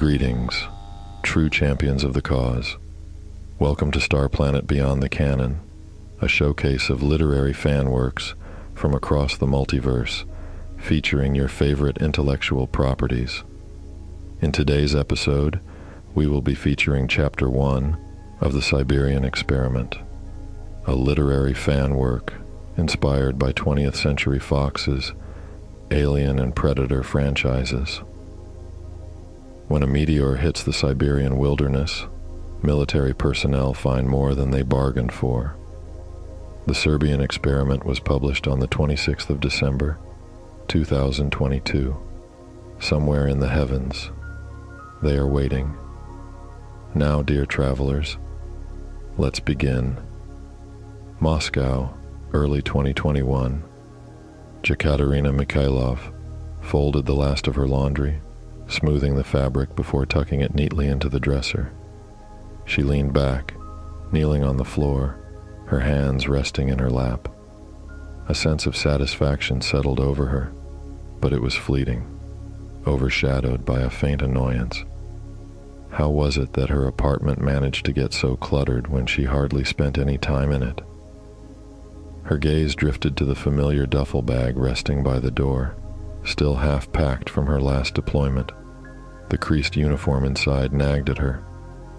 Greetings, true champions of the cause. Welcome to Starplanet Beyond the Canon, a showcase of literary fan works from across the multiverse, featuring your favorite intellectual properties. In today's episode, we will be featuring Chapter 1 of the Siberian Experiment, a literary fan work inspired by 20th Century Fox's Alien and Predator franchises. When a meteor hits the Siberian wilderness, military personnel find more than they bargained for. The Siberian Experiment was published on the 26th of December, 2022. Somewhere in the heavens, they are waiting. Now, dear travelers, let's begin. Moscow, early 2021. Yekaterina Mikailoff folded the last of her laundry, smoothing the fabric before tucking it neatly into the dresser. She leaned back, kneeling on the floor, her hands resting in her lap. A sense of satisfaction settled over her, but it was fleeting, overshadowed by a faint annoyance. How was it that her apartment managed to get so cluttered when she hardly spent any time in it? Her gaze drifted to the familiar duffel bag resting by the door, still half-packed from her last deployment. The creased uniform inside nagged at her,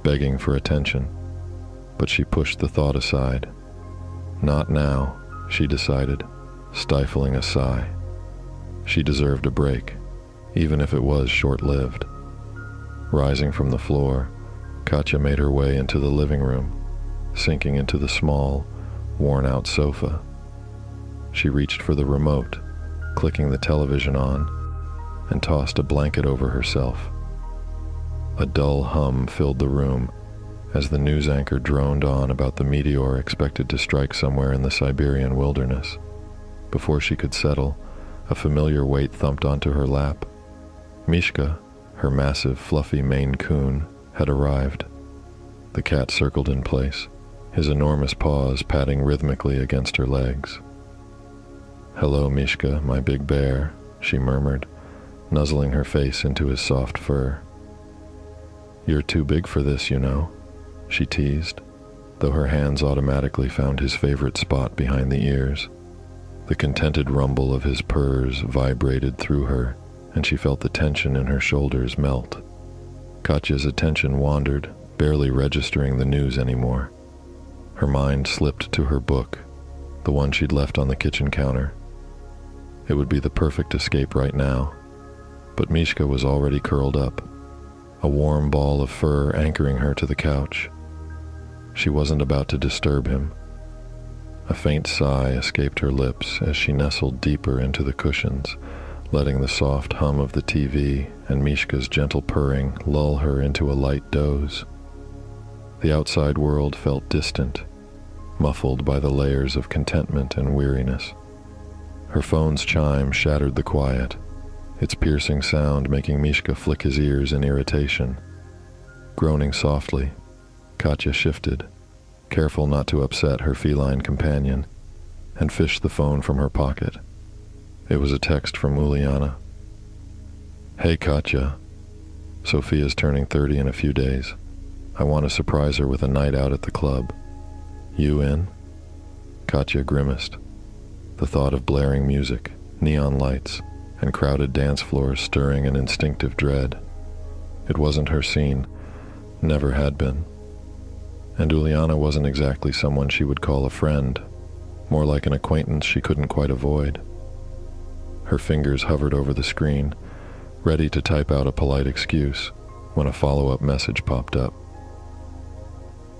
begging for attention, but she pushed the thought aside. Not now, she decided, stifling a sigh. She deserved a break, even if it was short-lived. Rising from the floor, Katya made her way into the living room, sinking into the small, worn-out sofa. She reached for the remote, clicking the television on, and tossed a blanket over herself. A dull hum filled the room as the news anchor droned on about the meteor expected to strike somewhere in the Siberian wilderness. Before she could settle, a familiar weight thumped onto her lap. Mishka, her massive, fluffy Maine Coon, had arrived. The cat circled in place, his enormous paws patting rhythmically against her legs. "Hello, Mishka, my big bear," she murmured, nuzzling her face into his soft fur. "You're too big for this, you know," she teased, though her hands automatically found his favorite spot behind the ears. The contented rumble of his purrs vibrated through her, and she felt the tension in her shoulders melt. Katya's attention wandered, barely registering the news anymore. Her mind slipped to her book, the one she'd left on the kitchen counter. It would be the perfect escape right now, but Mishka was already curled up, a warm ball of fur anchoring her to the couch. She wasn't about to disturb him. A faint sigh escaped her lips as she nestled deeper into the cushions, letting the soft hum of the TV and Mishka's gentle purring lull her into a light doze. The outside world felt distant, muffled by the layers of contentment and weariness. Her phone's chime shattered the quiet, its piercing sound making Mishka flick his ears in irritation. Groaning softly, Katya shifted, careful not to upset her feline companion, and fished the phone from her pocket. It was a text from Uliana. "Hey Katya, Sophia's turning 30 in a few days. I want to surprise her with a night out at the club. You in?" Katya grimaced. The thought of blaring music, neon lights, and crowded dance floors stirring an instinctive dread. It wasn't her scene, never had been. And Uliana wasn't exactly someone she would call a friend, more like an acquaintance she couldn't quite avoid. Her fingers hovered over the screen, ready to type out a polite excuse, when a follow-up message popped up.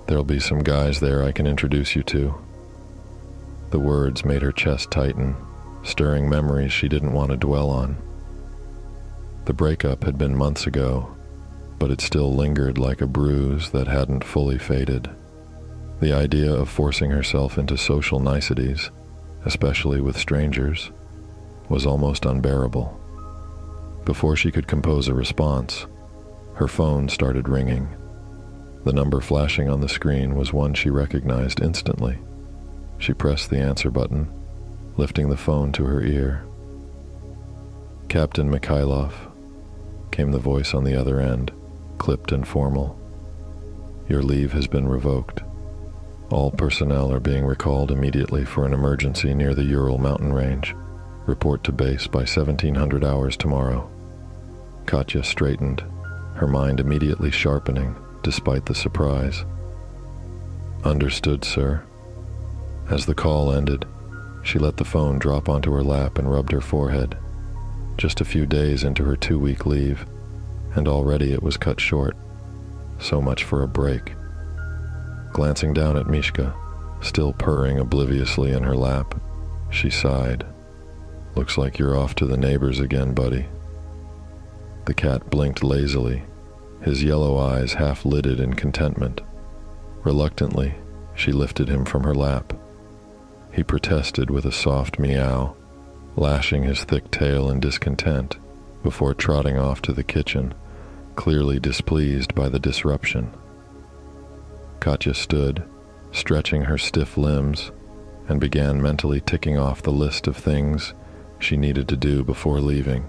"There'll be some guys there I can introduce you to." The words made her chest tighten, stirring memories she didn't want to dwell on. The breakup had been months ago, but it still lingered like a bruise that hadn't fully faded. The idea of forcing herself into social niceties, especially with strangers, was almost unbearable. Before she could compose a response, her phone started ringing. The number flashing on the screen was one she recognized instantly. She pressed the answer button, lifting the phone to her ear. "Captain Mikailoff," came the voice on the other end, clipped and formal. Your leave has been revoked. All personnel are being recalled immediately for an emergency near the Ural Mountain range. Report to base by 1700 hours tomorrow. Katya straightened, her mind immediately sharpening despite the surprise. Understood, sir. As the call ended, she let the phone drop onto her lap and rubbed her forehead. Just a few days into her 2-week leave, and already it was cut short. So much for a break. Glancing down at Mishka, still purring obliviously in her lap, she sighed. Looks like you're off to the neighbors again, buddy. The cat blinked lazily, his yellow eyes half-lidded in contentment. Reluctantly, she lifted him from her lap. He protested with a soft meow, lashing his thick tail in discontent before trotting off to the kitchen, clearly displeased by the disruption. Katya stood, stretching her stiff limbs, and began mentally ticking off the list of things she needed to do before leaving.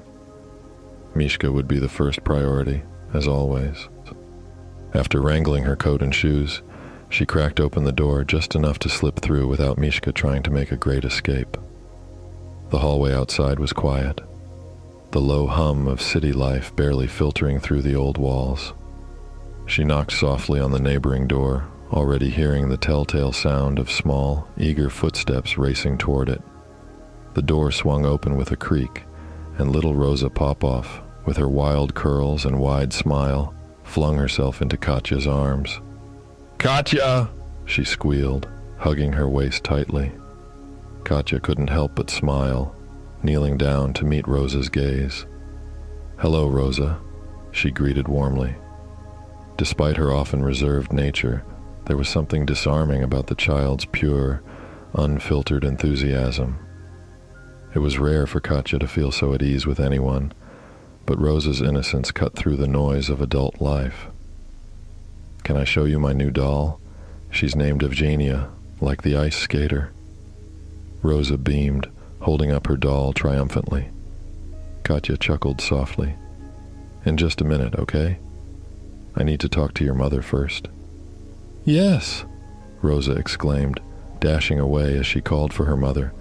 Mishka would be the first priority, as always. After wrangling her coat and shoes, she cracked open the door just enough to slip through without Mishka trying to make a great escape. The hallway outside was quiet, the low hum of city life barely filtering through the old walls. She knocked softly on the neighboring door, already hearing the telltale sound of small, eager footsteps racing toward it. The door swung open with a creak, and little Rosa Popoff, with her wild curls and wide smile, flung herself into Katya's arms. "Katya!" she squealed, hugging her waist tightly. Katya couldn't help but smile, kneeling down to meet Rosa's gaze. "Hello, Rosa," she greeted warmly. Despite her often reserved nature, there was something disarming about the child's pure, unfiltered enthusiasm. It was rare for Katya to feel so at ease with anyone, but Rosa's innocence cut through the noise of adult life. "Can I show you my new doll? She's named Evgenia, like the ice skater." Rosa beamed, holding up her doll triumphantly. Katya chuckled softly. "In just a minute, okay? I need to talk to your mother first." "Yes," Rosa exclaimed, dashing away as she called for her mother.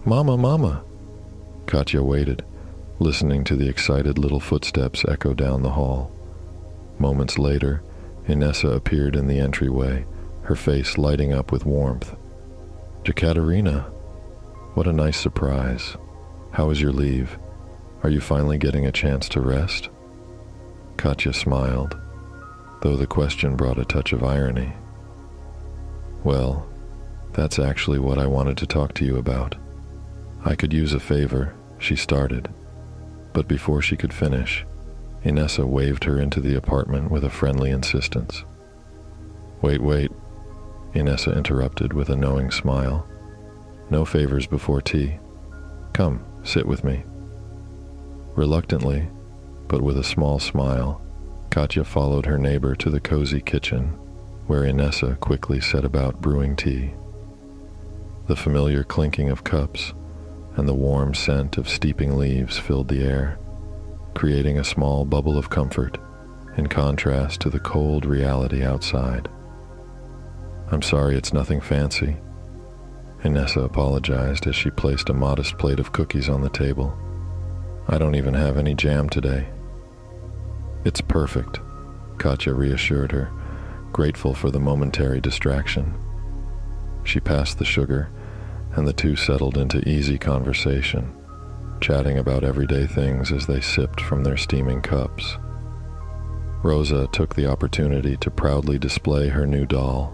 "Mama, Mama!" Katya waited, listening to the excited little footsteps echo down the hall. Moments later, Inessa appeared in the entryway, her face lighting up with warmth. "Jekaterina, what a nice surprise. How was your leave? Are you finally getting a chance to rest?" Katya smiled, though the question brought a touch of irony. "Well, that's actually what I wanted to talk to you about. I could use a favor," she started, but before she could finish, Inessa waved her into the apartment with a friendly insistence. Wait, Inessa interrupted with a knowing smile. "No favors before tea. Come, sit with me." Reluctantly, but with a small smile, Katya followed her neighbor to the cozy kitchen, where Inessa quickly set about brewing tea. The familiar clinking of cups and the warm scent of steeping leaves filled the air, creating a small bubble of comfort in contrast to the cold reality outside. "I'm sorry it's nothing fancy," Inessa apologized as she placed a modest plate of cookies on the table. "I don't even have any jam today." "It's perfect," Katya reassured her, grateful for the momentary distraction. She passed the sugar, and the two settled into easy conversation, chatting about everyday things as they sipped from their steaming cups. Rosa took the opportunity to proudly display her new doll,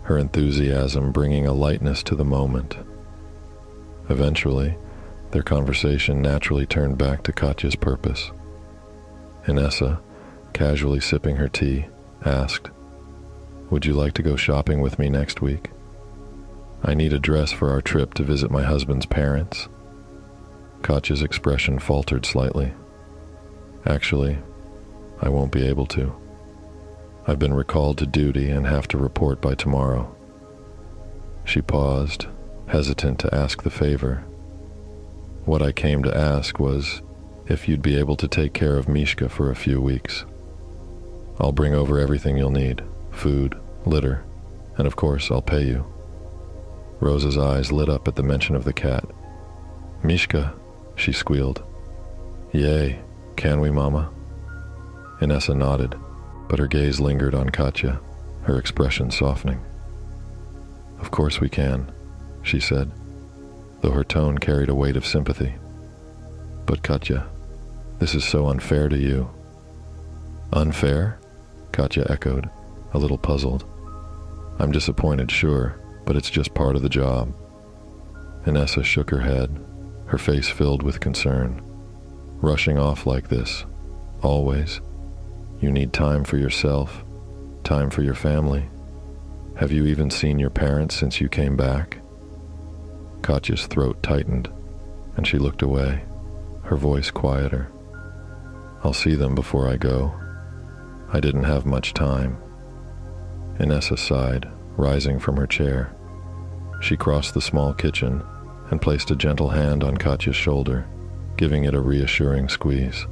her enthusiasm bringing a lightness to the moment. Eventually, their conversation naturally turned back to Katya's purpose. Inessa, casually sipping her tea, asked, "Would you like to go shopping with me next week? I need a dress for our trip to visit my husband's parents." Katya's expression faltered slightly. "Actually, I won't be able to. I've been recalled to duty and have to report by tomorrow." She paused, hesitant to ask the favor. "What I came to ask was if you'd be able to take care of Mishka for a few weeks." I'll bring over everything you'll need. Food, litter, and of course, I'll pay you. Rosa's eyes lit up at the mention of the cat. Mishka, she squealed. Yay, can we, Mama? Inessa nodded, but her gaze lingered on Katya, her expression softening. Of course we can, she said, though her tone carried a weight of sympathy. But Katya, this is so unfair to you. Unfair? Katya echoed, a little puzzled. I'm disappointed, sure, but it's just part of the job. Inessa shook her head, her face filled with concern. Rushing off like this, always. You need time for yourself, time for your family. Have you even seen your parents since you came back? Katya's throat tightened, and she looked away, her voice quieter. I'll see them before I go. I didn't have much time. Inessa sighed, rising from her chair. She crossed the small kitchen and placed a gentle hand on Katya's shoulder, giving it a reassuring squeeze.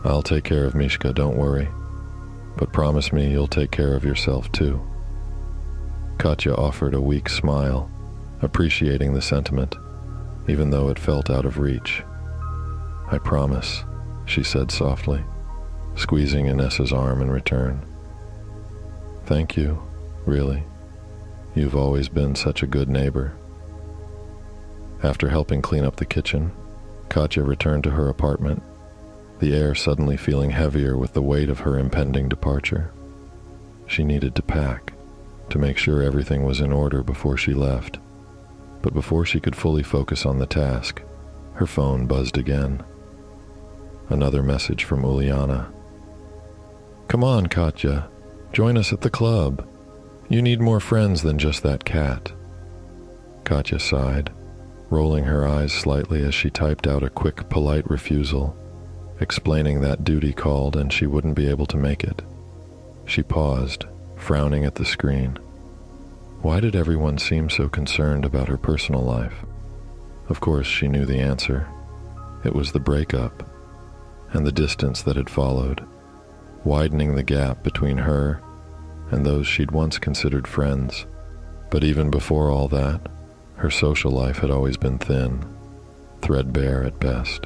I'll take care of Mishka, don't worry. But promise me you'll take care of yourself too. Katya offered a weak smile, appreciating the sentiment, even though it felt out of reach. I promise, she said softly, squeezing Inessa's arm in return. Thank you, really. You've always been such a good neighbor. After helping clean up the kitchen, Katya returned to her apartment, the air suddenly feeling heavier with the weight of her impending departure. She needed to pack, to make sure everything was in order before she left. But before she could fully focus on the task, her phone buzzed again. Another message from Uliana. Come on, Katya. Join us at the club. You need more friends than just that cat. Katya sighed, rolling her eyes slightly as she typed out a quick, polite refusal, explaining that duty called and she wouldn't be able to make it. She paused, frowning at the screen. Why did everyone seem so concerned about her personal life? Of course, she knew the answer. It was the breakup, and the distance that had followed, widening the gap between her and those she'd once considered friends. But even before all that, her social life had always been thin, threadbare at best.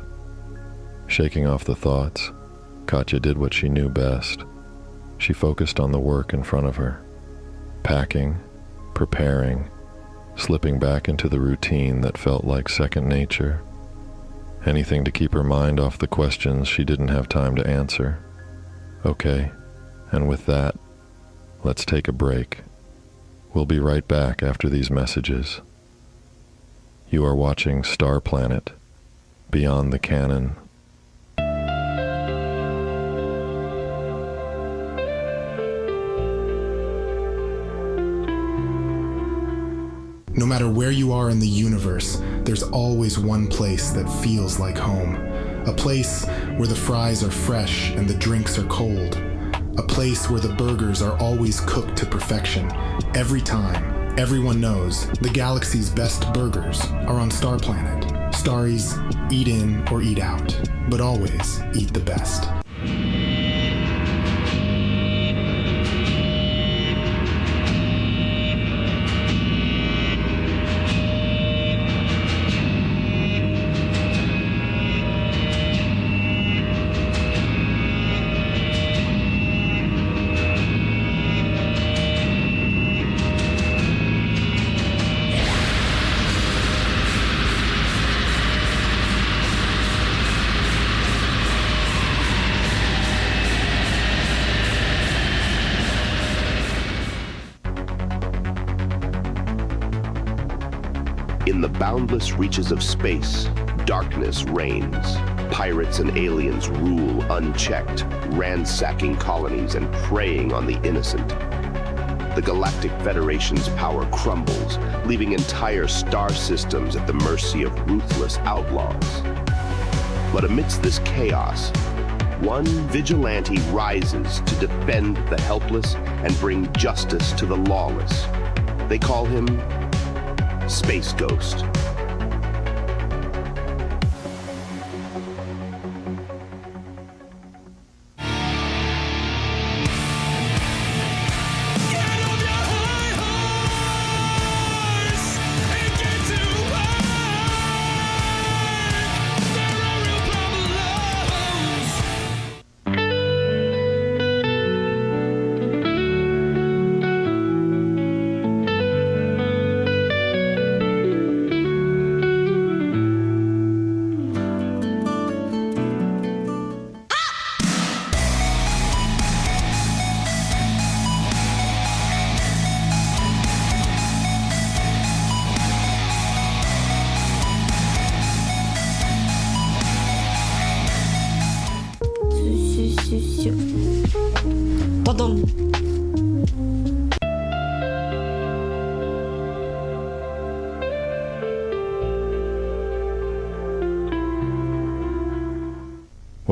Shaking off the thoughts, Katya did what she knew best. She focused on the work in front of her, packing, preparing, slipping back into the routine that felt like second nature. Anything to keep her mind off the questions she didn't have time to answer. Okay, and with that, let's take a break. We'll be right back after these messages. You are watching Starplanet, Beyond the Canon. No matter where you are in the universe, there's always one place that feels like home. A place where the fries are fresh and the drinks are cold. A place where the burgers are always cooked to perfection. Every time, everyone knows the galaxy's best burgers are on Starplanet. Starries, eat in or eat out, but always eat the best. In the boundless reaches of space, darkness reigns. Pirates and aliens rule unchecked, ransacking colonies and preying on the innocent. The Galactic Federation's power crumbles, leaving entire star systems at the mercy of ruthless outlaws. But amidst this chaos, one vigilante rises to defend the helpless and bring justice to the lawless. They call him Space Ghost.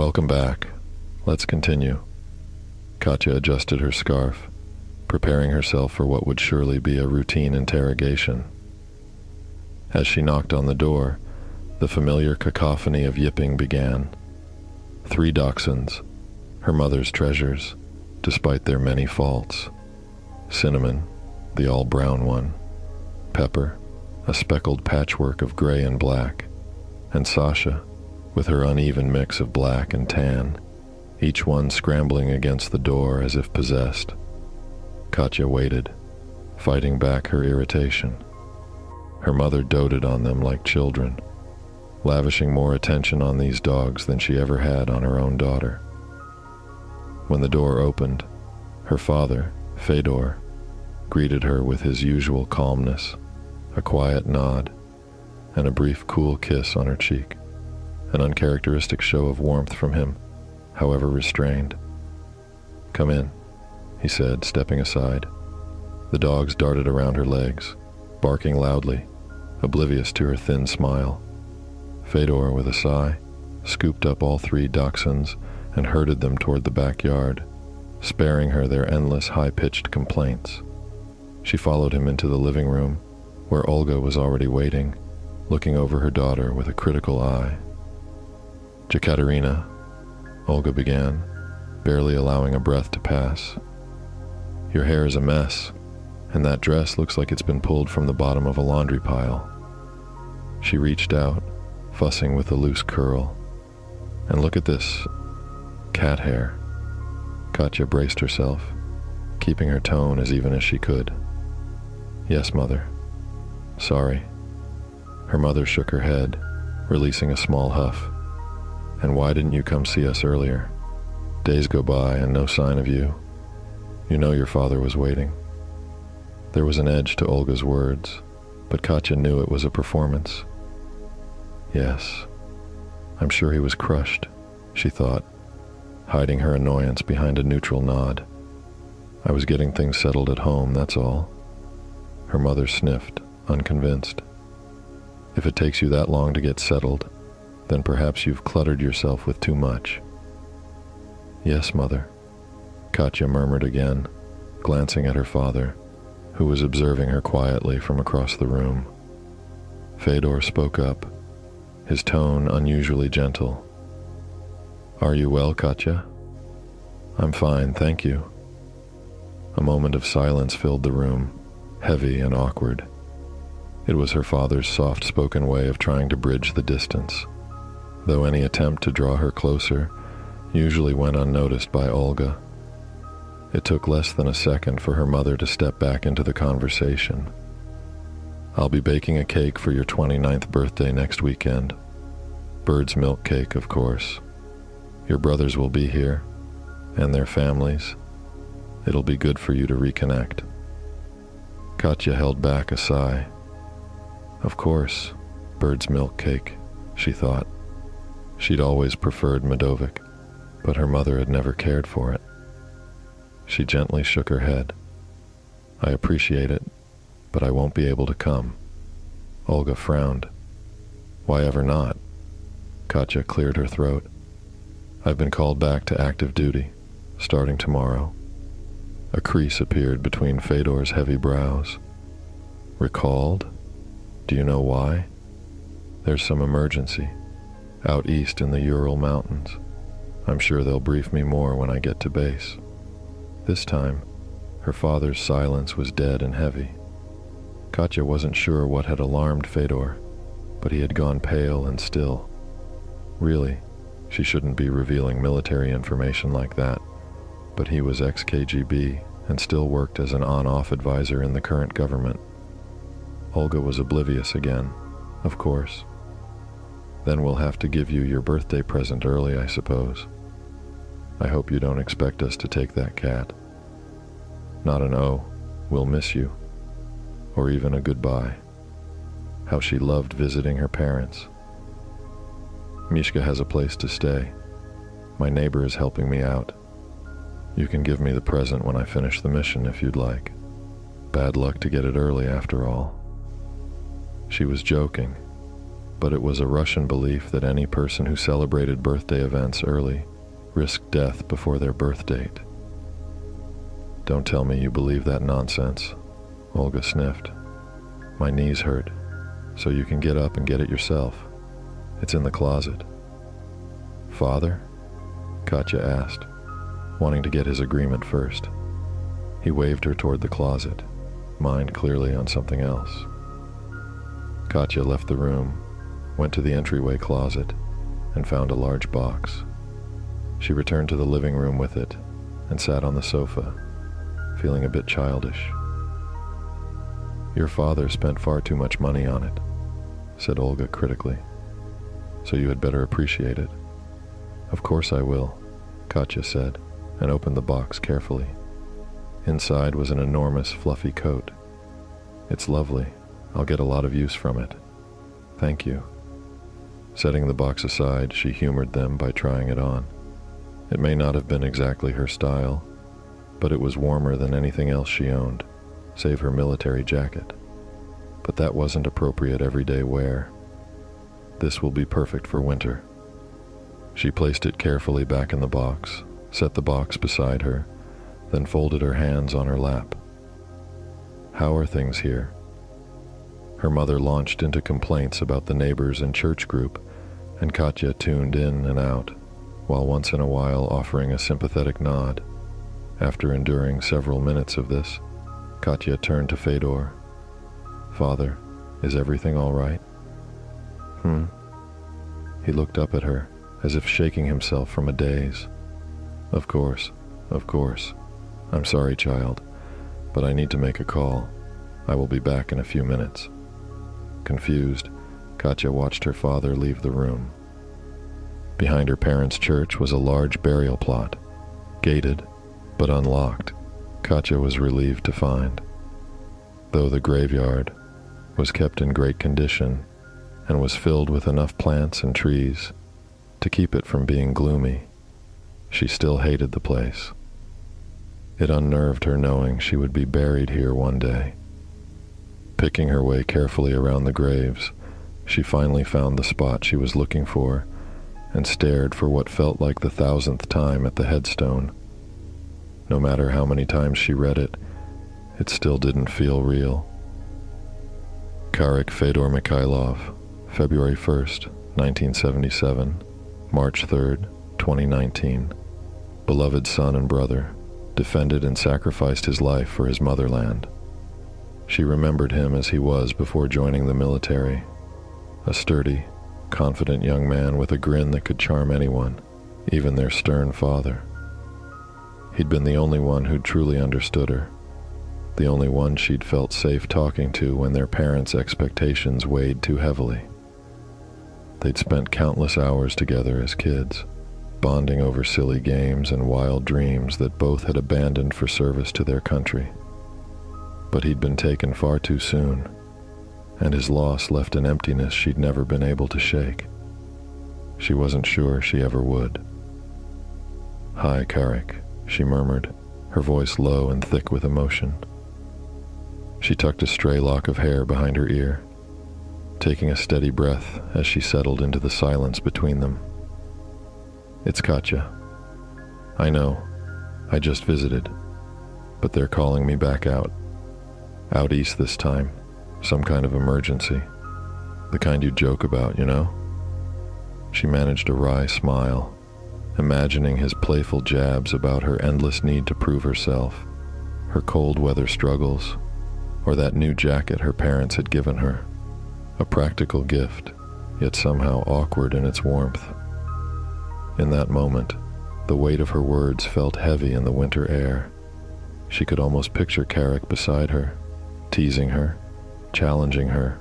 Welcome back. Let's continue. Katya adjusted her scarf, preparing herself for what would surely be a routine interrogation. As she knocked on the door, the familiar cacophony of yipping began. 3 dachshunds, her mother's treasures, despite their many faults. Cinnamon, the all-brown one. Pepper, a speckled patchwork of gray and black. And Sasha, with her uneven mix of black and tan, each one scrambling against the door as if possessed. Katya waited, fighting back her irritation. Her mother doted on them like children, lavishing more attention on these dogs than she ever had on her own daughter. When the door opened, her father, Fedor, greeted her with his usual calmness, a quiet nod, and a brief cool kiss on her cheek, an uncharacteristic show of warmth from him, however restrained. "Come in," he said, stepping aside. The dogs darted around her legs, barking loudly, oblivious to her thin smile. Fedor, with a sigh, scooped up all 3 dachshunds and herded them toward the backyard, sparing her their endless high-pitched complaints. She followed him into the living room, where Olga was already waiting, looking over her daughter with a critical eye. "Jekaterina," Olga began, barely allowing a breath to pass. "Your hair is a mess, and that dress looks like it's been pulled from the bottom of a laundry pile." She reached out, fussing with the loose curl. "And look at this cat hair." Katya braced herself, keeping her tone as even as she could. "Yes, Mother. Sorry." Her mother shook her head, releasing a small huff. "And why didn't you come see us earlier? Days go by and no sign of you. You know your father was waiting." There was an edge to Olga's words, but Katya knew it was a performance. "Yes, I'm sure he was crushed," she thought, hiding her annoyance behind a neutral nod. "I was getting things settled at home, that's all." Her mother sniffed, unconvinced. "If it takes you that long to get settled, then perhaps you've cluttered yourself with too much." "Yes, Mother," Katya murmured again, glancing at her father, who was observing her quietly from across the room. Fedor spoke up, his tone unusually gentle. "Are you well, Katya?" "I'm fine, thank you." A moment of silence filled the room, heavy and awkward. It was her father's soft-spoken way of trying to bridge the distance, though any attempt to draw her closer usually went unnoticed by Olga. It took less than a second for her mother to step back into the conversation. "I'll be baking a cake for your 29th birthday next weekend. Bird's milk cake, of course. Your brothers will be here, and their families. It'll be good for you to reconnect." Katya held back a sigh. Of course, bird's milk cake, she thought. She'd always preferred Medovic, but her mother had never cared for it. She gently shook her head. "I appreciate it, but I won't be able to come." Olga frowned. "Why ever not?" Katya cleared her throat. "I've been called back to active duty, starting tomorrow." A crease appeared between Fedor's heavy brows. "Recalled? Do you know why?" "There's some emergency, out east in the Ural Mountains. I'm sure they'll brief me more when I get to base." This time, her father's silence was dead and heavy. Katya wasn't sure what had alarmed Fedor, but he had gone pale and still. Really, she shouldn't be revealing military information like that, but he was ex-KGB and still worked as an on-off advisor in the current government. Olga was oblivious again, of course. "Then we'll have to give you your birthday present early, I suppose. I hope you don't expect us to take that cat. Not an O, we'll miss you, or even a goodbye." How she loved visiting her parents. "Mishka has a place to stay. My neighbor is helping me out. You can give me the present when I finish the mission if you'd like. Bad luck to get it early after all." She was joking, but it was a Russian belief that any person who celebrated birthday events early risked death before their birth date. Don't tell me you believe that nonsense, Olga sniffed. My knees hurt, so you can get up and get it yourself. It's in the closet. Father? Katya asked, wanting to get his agreement first. He waved her toward the closet, mind clearly on something else. Katya left the room, went to the entryway closet, and found a large box. She returned to the living room with it and sat on the sofa, feeling a bit childish. Your father spent far too much money on it, said Olga critically, so you had better appreciate it. Of course I will, Katya said, and opened the box carefully. Inside was an enormous fluffy coat. It's lovely. I'll get a lot of use from it. Thank you. Setting the box aside, she humored them by trying it on. It may not have been exactly her style, but it was warmer than anything else she owned, save her military jacket. But that wasn't appropriate everyday wear. This will be perfect for winter. She placed it carefully back in the box, set the box beside her, then folded her hands on her lap. How are things here? Her mother launched into complaints about the neighbors and church group, and Katya tuned in and out, while once in a while offering a sympathetic nod. After enduring several minutes of this, Katya turned to Fedor. Father, is everything all right? He looked up at her, as if shaking himself from a daze. Of course. I'm sorry, child, but I need to make a call. I will be back in a few minutes. Confused, Katya watched her father leave the room. Behind her parents' church was a large burial plot, gated, but unlocked, Katya was relieved to find. Though the graveyard was kept in great condition and was filled with enough plants and trees to keep it from being gloomy, she still hated the place. It unnerved her knowing she would be buried here one day. Picking her way carefully around the graves, she finally found the spot she was looking for and stared for what felt like the 1,000th time at the headstone. No matter how many times she read it, it still didn't feel real. Carrick Fedor Mikailoff, February 1st, 1977, March 3rd, 2019. Beloved son and brother, defended and sacrificed his life for his motherland. She remembered him as he was before joining the military, a sturdy, confident young man with a grin that could charm anyone, even their stern father. He'd been the only one who'd truly understood her, the only one she'd felt safe talking to when their parents' expectations weighed too heavily. They'd spent countless hours together as kids, bonding over silly games and wild dreams that both had abandoned for service to their country. But he'd been taken far too soon, and his loss left an emptiness she'd never been able to shake. She wasn't sure she ever would. "Hi, Carrick," she murmured, her voice low and thick with emotion. She tucked a stray lock of hair behind her ear, taking a steady breath as she settled into the silence between them. "It's Katya. I know. I just visited, but they're calling me back out. Out east this time. Some kind of emergency. The kind you joke about, you know?" She managed a wry smile, imagining his playful jabs about her endless need to prove herself, her cold weather struggles, or that new jacket her parents had given her. A practical gift, yet somehow awkward in its warmth. In that moment, the weight of her words felt heavy in the winter air. She could almost picture Carrick beside her, teasing her, challenging her.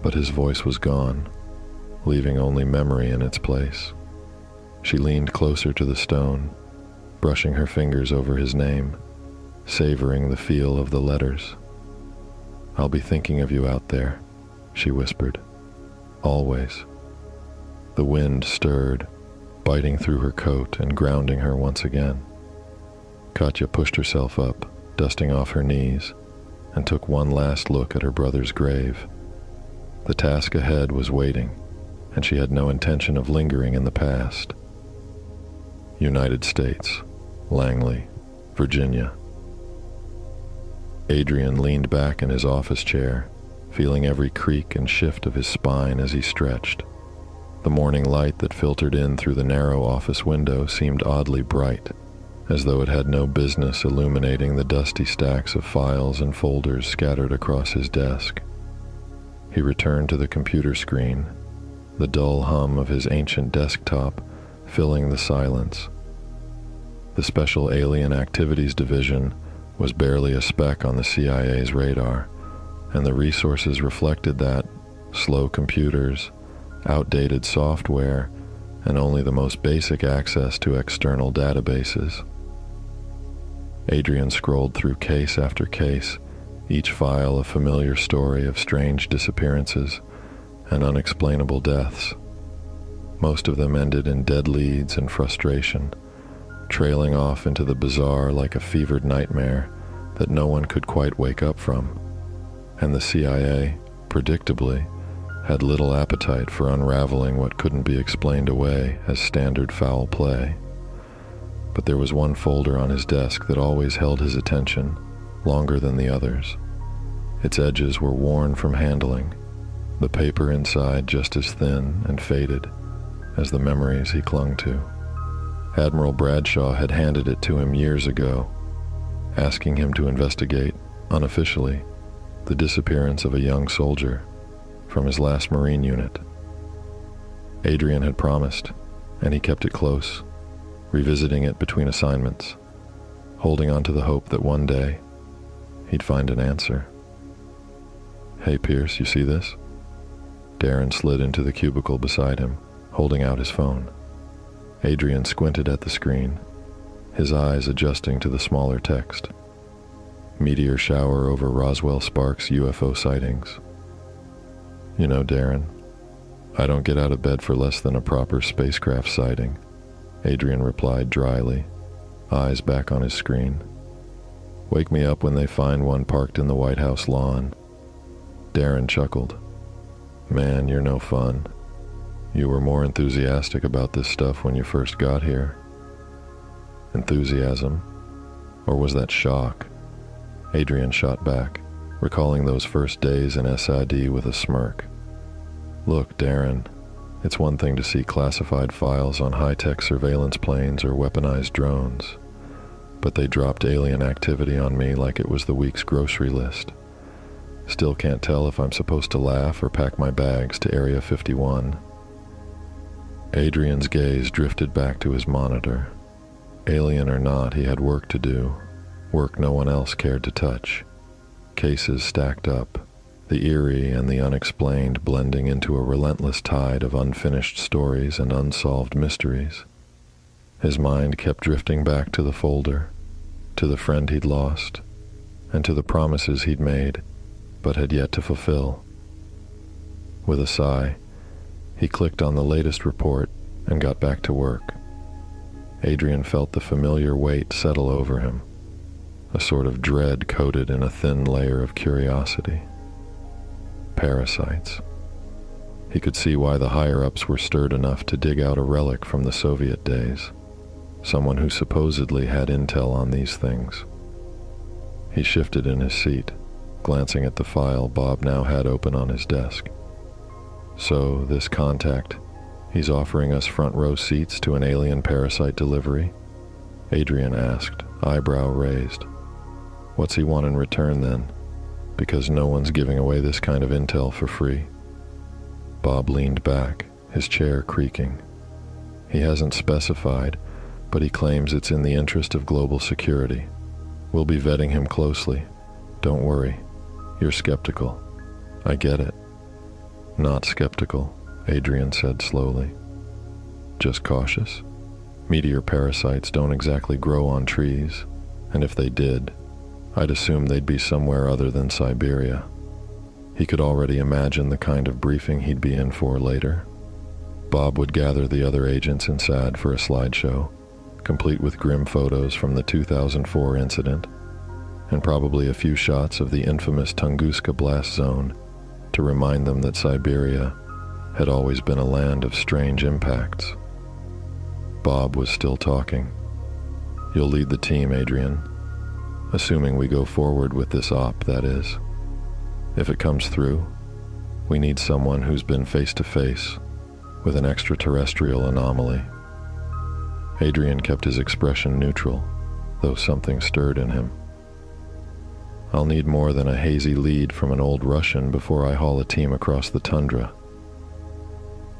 But his voice was gone, leaving only memory in its place. She leaned closer to the stone, brushing her fingers over his name, savoring the feel of the letters. "I'll be thinking of you out there," she whispered. "Always." The wind stirred, biting through her coat and grounding her once again. Katya pushed herself up, dusting off her knees, and took one last look at her brother's grave. The task ahead was waiting, and she had no intention of lingering in the past. United States, Langley, Virginia. Adrien leaned back in his office chair, feeling every creak and shift of his spine as he stretched. The morning light that filtered in through the narrow office window seemed oddly bright, as though it had no business illuminating the dusty stacks of files and folders scattered across his desk. He returned to the computer screen, the dull hum of his ancient desktop filling the silence. The Special Alien Activities Division was barely a speck on the CIA's radar, and the resources reflected that: slow computers, outdated software, and only the most basic access to external databases. Adrien scrolled through case after case, each file a familiar story of strange disappearances and unexplainable deaths. Most of them ended in dead leads and frustration, trailing off into the bizarre like a fevered nightmare that no one could quite wake up from. And the CIA, predictably, had little appetite for unraveling what couldn't be explained away as standard foul play. But there was one folder on his desk that always held his attention, longer than the others. Its edges were worn from handling, the paper inside just as thin and faded as the memories he clung to. Admiral Bradshaw had handed it to him years ago, asking him to investigate, unofficially, the disappearance of a young soldier from his last Marine unit. Adrien had promised, and he kept it close, revisiting it between assignments, holding on to the hope that one day he'd find an answer. "Hey, Pierce, you see this?" Darren slid into the cubicle beside him, holding out his phone. Adrien squinted at the screen, his eyes adjusting to the smaller text. "Meteor shower over Roswell Sparks UFO sightings." "You know, Darren, I don't get out of bed for less than a proper spacecraft sighting," Adrien replied dryly, eyes back on his screen. "Wake me up when they find one parked in the White House lawn." Darren chuckled. "Man, you're no fun. You were more enthusiastic about this stuff when you first got here." Enthusiasm? Or was that shock? Adrien shot back, recalling those first days in SID with a smirk. "Look, Darren, it's one thing to see classified files on high-tech surveillance planes or weaponized drones, but they dropped alien activity on me like it was the week's grocery list. Still can't tell if I'm supposed to laugh or pack my bags to Area 51. Adrien's gaze drifted back to his monitor. Alien or not, he had work to do, work no one else cared to touch. Cases stacked up, the eerie and the unexplained blending into a relentless tide of unfinished stories and unsolved mysteries. His mind kept drifting back to the folder, to the friend he'd lost, and to the promises he'd made, but had yet to fulfill. With a sigh, he clicked on the latest report and got back to work. Adrien felt the familiar weight settle over him, a sort of dread coated in a thin layer of curiosity. Parasites. He could see why the higher-ups were stirred enough to dig out a relic from the Soviet days, someone who supposedly had intel on these things. He shifted in his seat, glancing at the file Bob now had open on his desk. "So, this contact, he's offering us front-row seats to an alien parasite delivery?" Adrien asked, eyebrow raised. "What's he want in return, then? Because no one's giving away this kind of intel for free." Bob leaned back, his chair creaking. "He hasn't specified, but he claims it's in the interest of global security. We'll be vetting him closely. Don't worry. You're skeptical. I get it." "Not skeptical," Adrien said slowly. "Just cautious. Meteor parasites don't exactly grow on trees, and if they did, I'd assume they'd be somewhere other than Siberia." He could already imagine the kind of briefing he'd be in for later. Bob would gather the other agents in SAD for a slideshow, complete with grim photos from the 2004 incident, and probably a few shots of the infamous Tunguska blast zone to remind them that Siberia had always been a land of strange impacts. Bob was still talking. "You'll lead the team, Adrien. Assuming we go forward with this op, that is. If it comes through, we need someone who's been face to face with an extraterrestrial anomaly." Adrien kept his expression neutral, though something stirred in him. "I'll need more than a hazy lead from an old Russian before I haul a team across the tundra."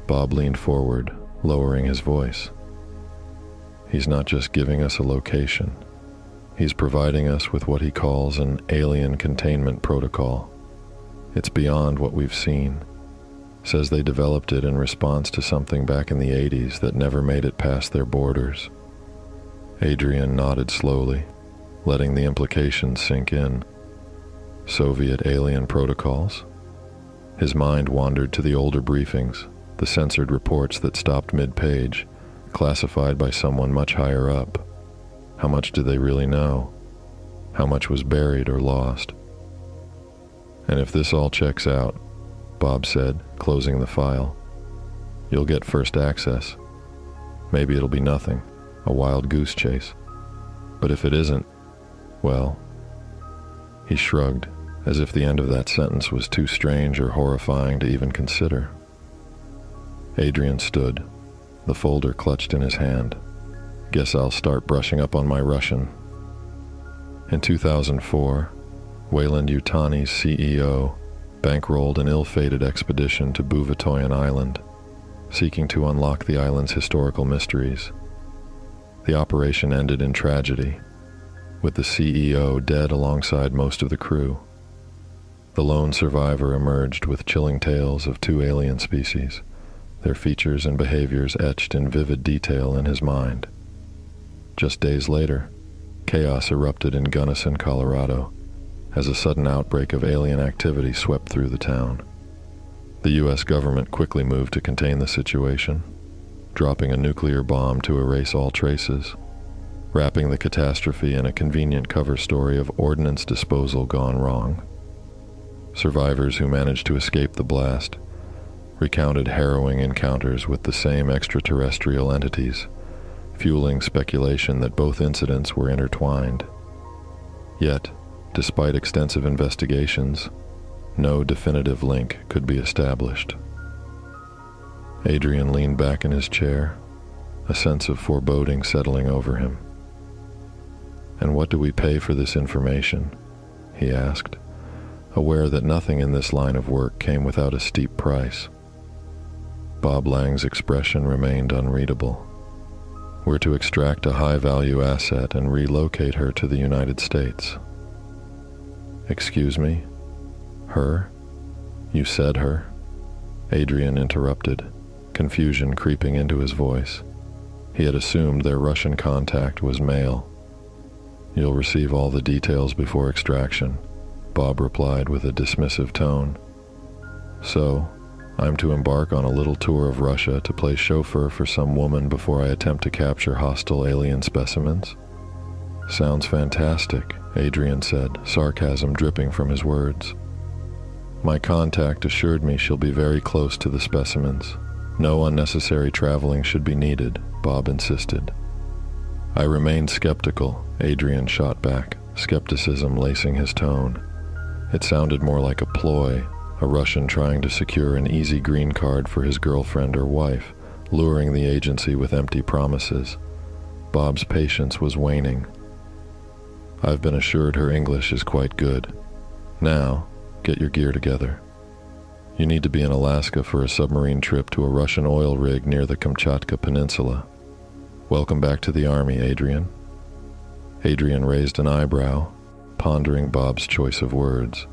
Bob leaned forward, lowering his voice. "He's not just giving us a location. He's providing us with what he calls an alien containment protocol. It's beyond what we've seen. Says they developed it in response to something back in the 80s that never made it past their borders." Adrien nodded slowly, letting the implications sink in. Soviet alien protocols? His mind wandered to the older briefings, the censored reports that stopped mid-page, classified by someone much higher up. How much did they really know? How much was buried or lost? "And if this all checks out," Bob said, closing the file, "you'll get first access. Maybe it'll be nothing, a wild goose chase. But if it isn't, well..." He shrugged, as if the end of that sentence was too strange or horrifying to even consider. Adrien stood, the folder clutched in his hand. "Guess I'll start brushing up on my Russian." In 2004, Weyland-Yutani's CEO bankrolled an ill-fated expedition to Bouvetoya Island, seeking to unlock the island's historical mysteries. The operation ended in tragedy, with the CEO dead alongside most of the crew. The lone survivor emerged with chilling tales of two alien species, their features and behaviors etched in vivid detail in his mind. Just days later, chaos erupted in Gunnison, Colorado, as a sudden outbreak of alien activity swept through the town. The U.S. government quickly moved to contain the situation, dropping a nuclear bomb to erase all traces, wrapping the catastrophe in a convenient cover story of ordnance disposal gone wrong. Survivors who managed to escape the blast recounted harrowing encounters with the same extraterrestrial entities, fueling speculation that both incidents were intertwined. Yet, despite extensive investigations, no definitive link could be established. Adrien leaned back in his chair, a sense of foreboding settling over him. "And what do we pay for this information?" he asked, aware that nothing in this line of work came without a steep price. Bob Lang's expression remained unreadable. "We're to extract a high-value asset and relocate her to the United States." "Excuse me? Her? You said her?" Adrien interrupted, confusion creeping into his voice. He had assumed their Russian contact was male. "You'll receive all the details before extraction," Bob replied with a dismissive tone. "So, I'm to embark on a little tour of Russia to play chauffeur for some woman before I attempt to capture hostile alien specimens?" "Sounds fantastic," Adrien said, sarcasm dripping from his words. "My contact assured me she'll be very close to the specimens. No unnecessary traveling should be needed," Bob insisted. "I remained skeptical," Adrien shot back, skepticism lacing his tone. It sounded more like a ploy, a Russian trying to secure an easy green card for his girlfriend or wife, luring the agency with empty promises. Bob's patience was waning. "I've been assured her English is quite good. Now, get your gear together. You need to be in Alaska for a submarine trip to a Russian oil rig near the Kamchatka Peninsula. Welcome back to the Army, Adrien." Adrien raised an eyebrow, pondering Bob's choice of words.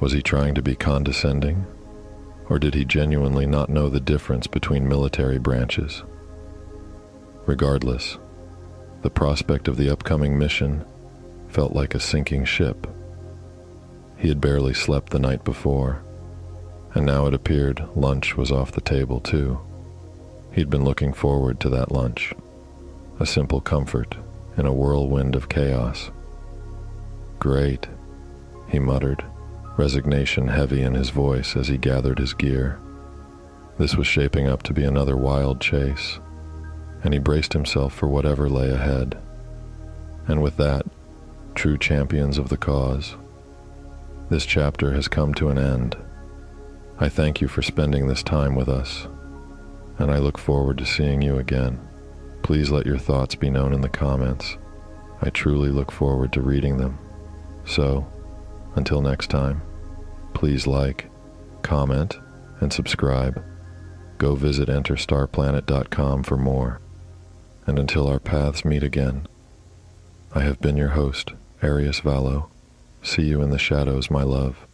Was he trying to be condescending? Or did he genuinely not know the difference between military branches? Regardless, the prospect of the upcoming mission felt like a sinking ship. He had barely slept the night before, and now it appeared lunch was off the table too. He'd been looking forward to that lunch, a simple comfort in a whirlwind of chaos. "Great," he muttered, resignation heavy in his voice as he gathered his gear. This was shaping up to be another wild chase, and he braced himself for whatever lay ahead. And with that, true champions of the cause, this chapter has come to an end. I thank you for spending this time with us, and I look forward to seeing you again. Please let your thoughts be known in the comments. I truly look forward to reading them. So, until next time, please like, comment, and subscribe. Go visit enterstarplanet.com for more. And until our paths meet again, I have been your host, Arius Valo. See you in the shadows, my love.